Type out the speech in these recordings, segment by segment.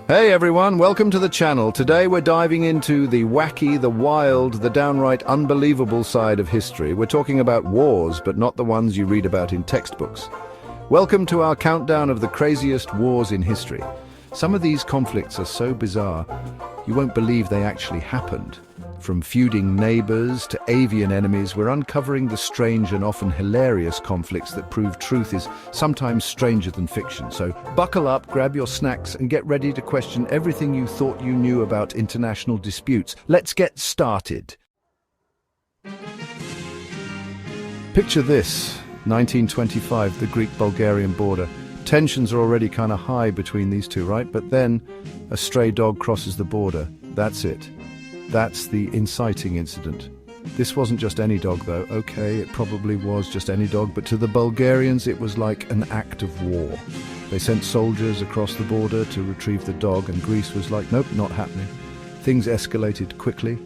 Hey everyone, welcome to the channel. Today we're diving into the wacky, the wild, the downright unbelievable side of history. We're talking about wars, but not the ones you read about in textbooks. Welcome to our countdown of the craziest wars in history. Some of these conflicts are so bizarre, you won't believe they actually happened. From feuding neighbors to avian enemies, we're uncovering the strange and often hilarious conflicts that prove truth is sometimes stranger than fiction. So buckle up, grab your snacks, and get ready to question everything you thought you knew about international disputes. Let's get started. Picture this, 1925, the Greek-Bulgarian border. Tensions are already kind of high between these two, right? But then a stray dog crosses the border. That's it. That's the inciting incident. This wasn't just any dog, though. Okay, it probably was just any dog, but to the Bulgarians it was like an act of war. They sent soldiers across the border to retrieve the dog, and Greece was like, nope, not happening. Things escalated quickly.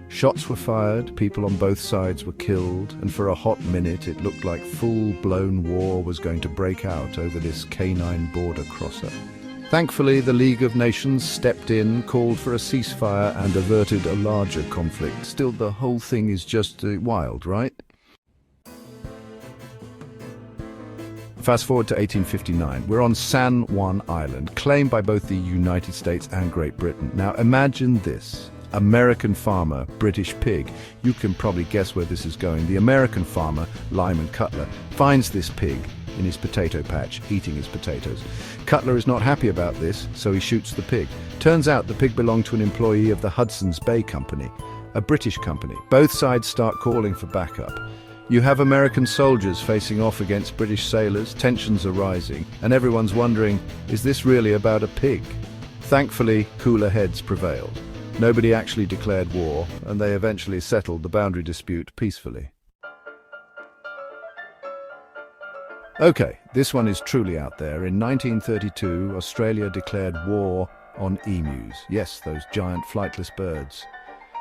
Shots were fired, people on both sides were killed, and for a hot minute it looked like full-blown war was going to break out over this canine border crosser. Thankfully, the League of Nations stepped in, called for a ceasefire, and averted a larger conflict. Still, the whole thing is just wild, right? Fast forward to 1859. We're on San Juan Island, claimed by both the United States and Great Britain. Now, imagine this. American farmer, British pig. You can probably guess where this is going. The American farmer, Lyman Cutler, finds this pig in his potato patch, eating his potatoes. Cutler is not happy about this, so he shoots the pig. Turns out the pig belonged to an employee of the Hudson's Bay Company, a British company. Both sides start calling for backup. You have American soldiers facing off against British sailors, tensions are rising, and everyone's wondering, is this really about a pig? Thankfully, cooler heads prevailed. Nobody actually declared war, and they eventually settled the boundary dispute peacefully. Okay, this one is truly out there. In 1932, Australia declared war on emus. Yes, those giant flightless birds.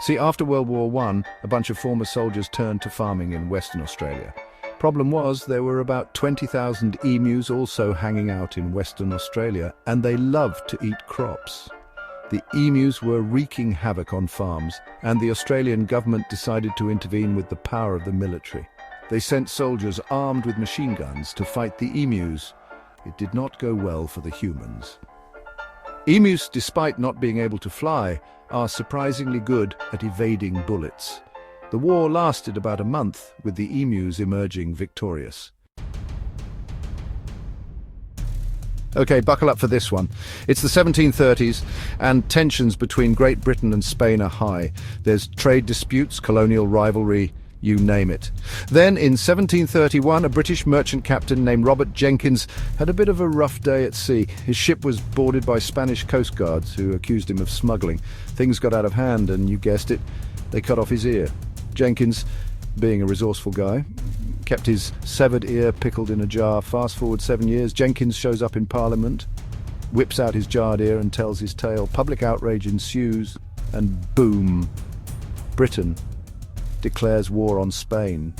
See, after World War I, a bunch of former soldiers turned to farming in Western Australia. Problem was, there were about 20,000 emus also hanging out in Western Australia, and they loved to eat crops. The emus were wreaking havoc on farms, and the Australian government decided to intervene with the power of the military. They sent soldiers armed with machine guns to fight the emus. It did not go well for the humans. Emus, despite not being able to fly, are surprisingly good at evading bullets. The war lasted about a month, with the emus emerging victorious. Okay, buckle up for this one. It's the 1730s, and tensions between Great Britain and Spain are high. There's trade disputes, colonial rivalry, you name it. Then, in 1731, a British merchant captain named Robert Jenkins had a bit of a rough day at sea. His ship was boarded by Spanish coast guards who accused him of smuggling. Things got out of hand, and you guessed it, they cut off his ear. Jenkins, being a resourceful guy, kept his severed ear pickled in a jar. Fast forward 7 years, Jenkins shows up in Parliament, whips out his jarred ear and tells his tale. Public outrage ensues, and boom, Britain declares war on Spain.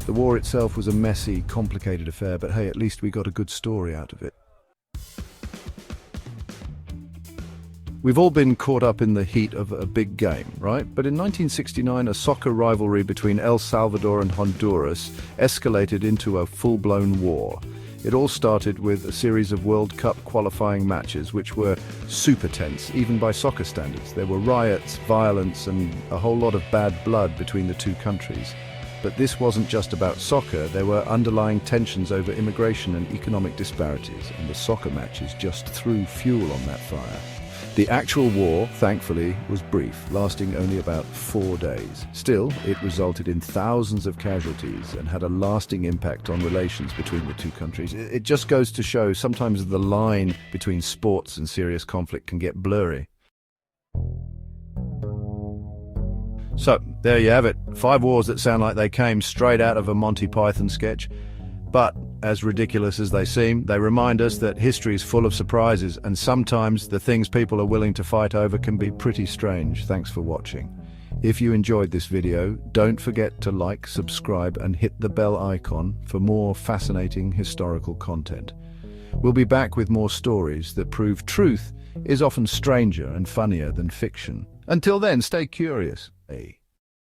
The war itself was a messy, complicated affair, but hey, at least we got a good story out of it. We've all been caught up in the heat of a big game, right? But in 1969, a soccer rivalry between El Salvador and Honduras escalated into a full-blown war. It all started with a series of World Cup qualifying matches, which were super tense, even by soccer standards. There were riots, violence, and a whole lot of bad blood between the two countries. But this wasn't just about soccer. There were underlying tensions over immigration and economic disparities, and the soccer matches just threw fuel on that fire. The actual war, thankfully, was brief, lasting only about 4 days. Still, it resulted in thousands of casualties and had a lasting impact on relations between the two countries. It just goes to show sometimes the line between sports and serious conflict can get blurry. So, there you have it. 5 wars that sound like they came straight out of a Monty Python sketch. But, as ridiculous as they seem, they remind us that history is full of surprises, and sometimes the things people are willing to fight over can be pretty strange. Thanks for watching. If you enjoyed this video, don't forget to like, subscribe, and hit the bell icon for more fascinating historical content. We'll be back with more stories that prove truth is often stranger and funnier than fiction. Until then, stay curious. Hey.